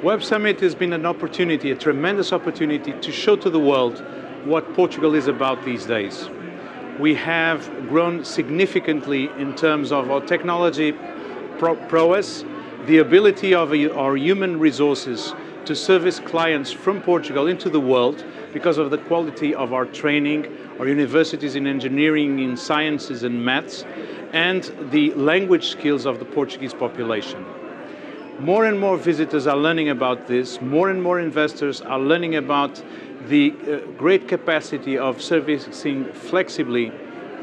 Web Summit has been an opportunity, a tremendous opportunity to show to the world what Portugal is about these days. We have grown significantly in terms of our technology prowess, the ability of our human resources to service clients from Portugal into the world because of the quality of our training, our universities in engineering, in sciences and maths, and the language skills of the Portuguese population. More and more visitors are learning about this, more and more investors are learning about the great capacity of servicing flexibly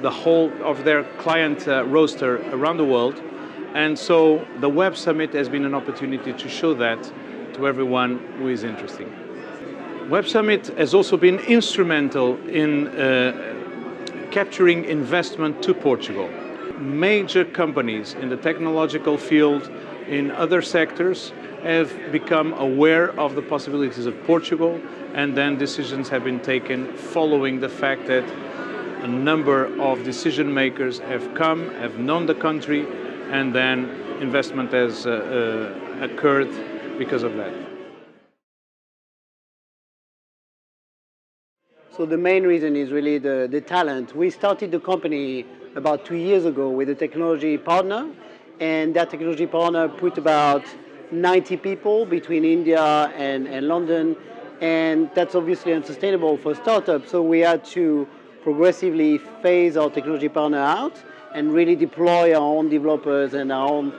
the whole of their client roster around the world. And so the Web Summit has been an opportunity to show that to everyone who is interested. Web Summit has also been instrumental in capturing investment to Portugal. Major companies in the technological field, in other sectors, have become aware of the possibilities of Portugal, and then decisions have been taken following the fact that a number of decision makers have come, have known the country, and then investment has occurred because of that. So the main reason is really the talent. We started the company about 2 years ago with a technology partner, and that technology partner put about 90 people between India and London, and that's obviously unsustainable for startups. So we had to progressively phase our technology partner out and really deploy our own developers and our own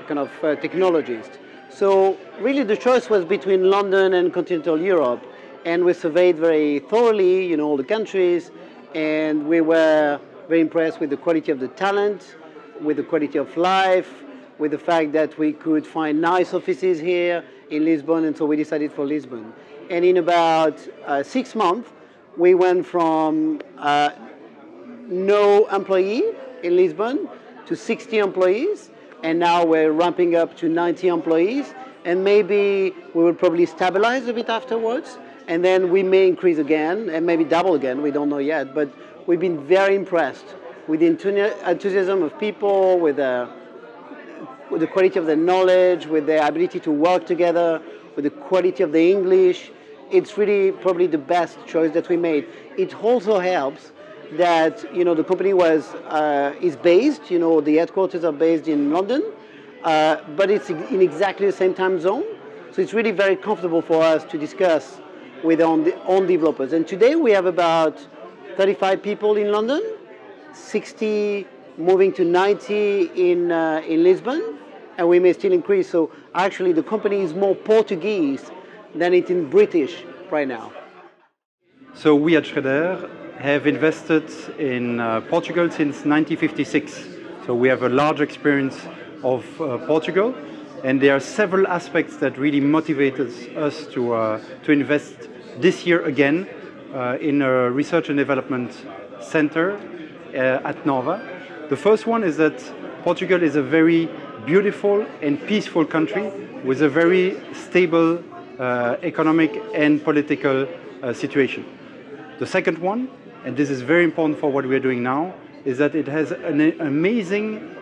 kind of technologists. So really the choice was between London and continental Europe, and we surveyed very thoroughly, all the countries, and we were very impressed with the quality of the talent, with the quality of life, with the fact that we could find nice offices here in Lisbon, and so we decided for Lisbon. And in about 6 months, we went from no employee in Lisbon to 60 employees, and now we're ramping up to 90 employees, and maybe we will probably stabilize a bit afterwards, and then we may increase again, and maybe double again, we don't know yet, but we've been very impressed with the enthusiasm of people, with the quality of the knowledge, with their ability to work together, with the quality of the English. It's really probably the best choice that we made. It also helps that the company is based, the headquarters are based in London, but it's in exactly the same time zone. So it's really very comfortable for us to discuss with our own developers. And today we have about 35 people in London, 60 moving to 90 in Lisbon, and we may still increase. So actually the company is more Portuguese than it's in British right now. So we at Schroeder have invested in Portugal since 1956. So we have a large experience of Portugal, and there are several aspects that really motivated us to invest this year again in a research and development center at Nova. The first one is that Portugal is a very beautiful and peaceful country with a very stable economic and political situation. The second one, and this is very important for what we are doing now, is that it has an amazing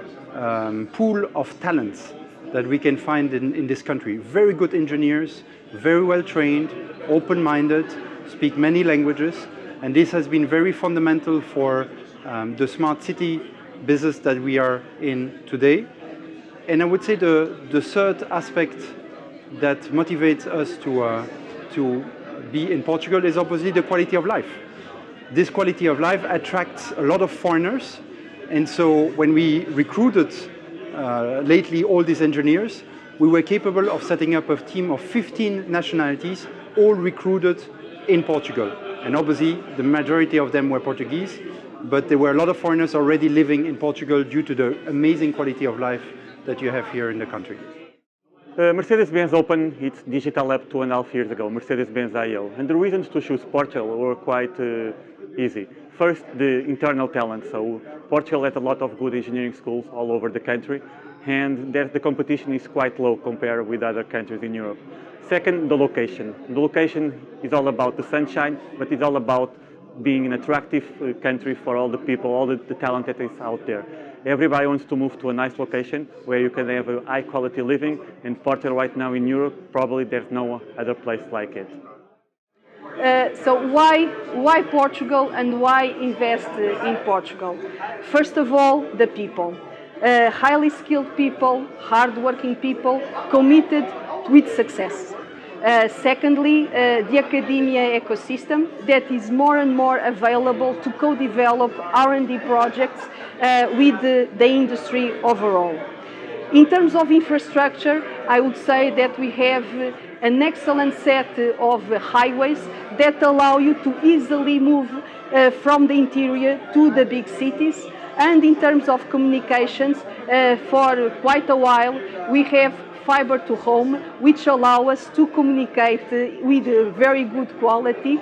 pool of talents that we can find in this country. Very good engineers, very well trained, open-minded, speak many languages, and this has been very fundamental for the smart city business that we are in today. And I would say the third aspect that motivates us to be in Portugal is obviously the quality of life. This quality of life attracts a lot of foreigners, and so when we recruited lately all these engineers, we were capable of setting up a team of 15 nationalities, all recruited in Portugal. And obviously the majority of them were Portuguese, but there were a lot of foreigners already living in Portugal due to the amazing quality of life that you have here in the country. Mercedes-Benz opened its digital lab 2.5 years ago, Mercedes-Benz IO, and the reasons to choose Portugal were quite easy. First, the internal talent. So Portugal has a lot of good engineering schools all over the country, and the competition is quite low compared with other countries in Europe. Second, the location. The location is all about the sunshine, but it's all about being an attractive country for all the people, all the talent that is out there. Everybody wants to move to a nice location where you can have a high quality living, and Portugal right now in Europe, probably there's no other place like it. So why Portugal and why invest in Portugal? First of all, the people. Highly skilled people, hard-working people, committed with success. Secondly, the academia ecosystem that is more and more available to co-develop R&D projects with the industry overall. In terms of infrastructure, I would say that we have an excellent set of highways that allow you to easily move from the interior to the big cities. And in terms of communications, for quite a while, we have fiber to home, which allow us to communicate with very good quality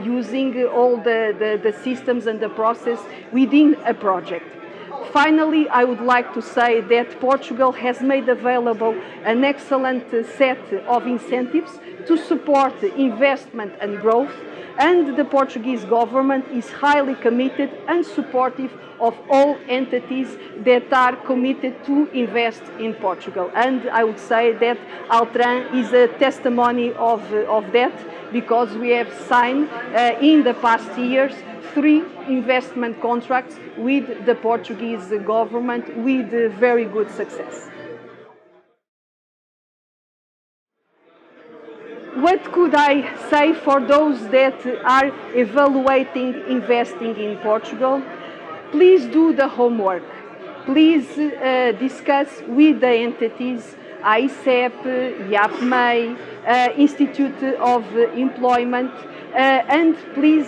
using all the systems and the process within a project. Finally, I would like to say that Portugal has made available an excellent set of incentives to support investment and growth, and the Portuguese government is highly committed and supportive of all entities that are committed to invest in Portugal. And I would say that Altran is a testimony of that, because we have signed in the past years 3 investment contracts with the Portuguese government with very good success. What could I say for those that are evaluating investing in Portugal? Please do the homework. Please discuss with the entities, ICEP, IAPMEI, Institute of Employment, and please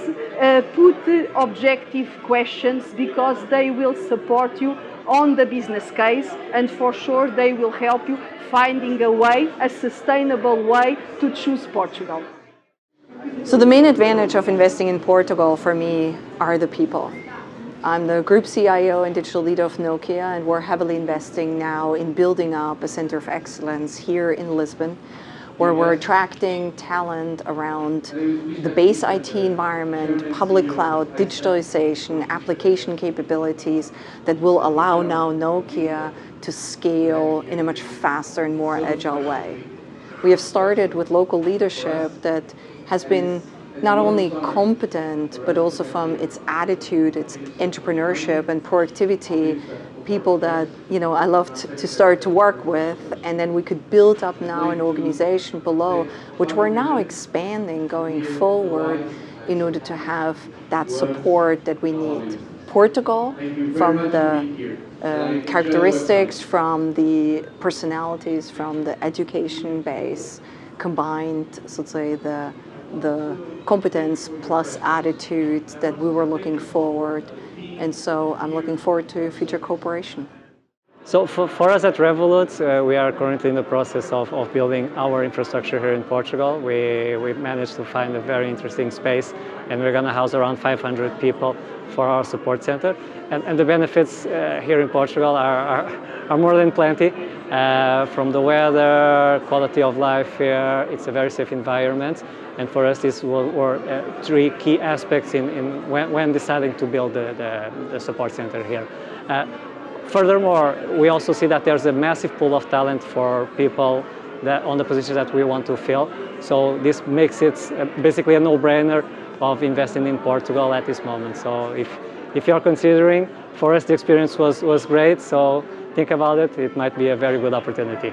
put objective questions, because they will support you on the business case, and for sure they will help you finding a way, a sustainable way to choose Portugal. So the main advantage of investing in Portugal for me are the people. I'm the group CIO and digital leader of Nokia, and we're heavily investing now in building up a center of excellence here in Lisbon, where we're attracting talent around the base IT environment, public cloud, digitalization, application capabilities that will allow now Nokia to scale in a much faster and more agile way. We have started with local leadership that has been not only competent, but also from its attitude, its entrepreneurship and proactivity, people that I loved to start to work with, and then we could build up now an organization below, which we're now expanding going forward in order to have that support that we need. Portugal, from the characteristics, from the personalities, from the education base, combined, so to say, the competence plus attitude that we were looking forward. And so I'm looking forward to future cooperation. So for us at Revolut, we are currently in the process of building our infrastructure here in Portugal. We managed to find a very interesting space, and we're going to house around 500 people for our support center. And the benefits here in Portugal are more than plenty. From the weather, quality of life here, it's a very safe environment. And for us, these were 3 key aspects when deciding to build the support center here. Furthermore, we also see that there's a massive pool of talent for people on the positions that we want to fill. So this makes it basically a no-brainer of investing in Portugal at this moment. So if you're considering, for us the experience was great. So think about it. It might be a very good opportunity.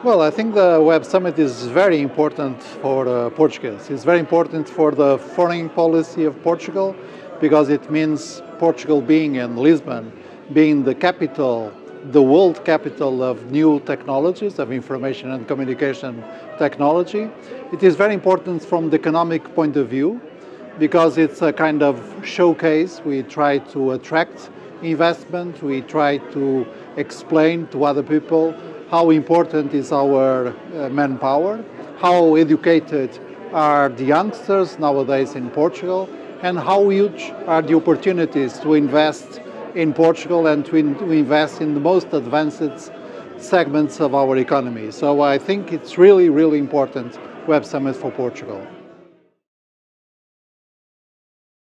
Well, I think the Web Summit is very important for Portuguese. It's very important for the foreign policy of Portugal, because it means Portugal being in Lisbon, being the capital, the world capital of new technologies, of information and communication technology. It is very important from the economic point of view, because it's a kind of showcase. We try to attract investment, we try to explain to other people how important is our manpower, how educated are the youngsters nowadays in Portugal, and how huge are the opportunities to invest in Portugal and to invest in the most advanced segments of our economy. So I think it's really, really important Web Summit for Portugal.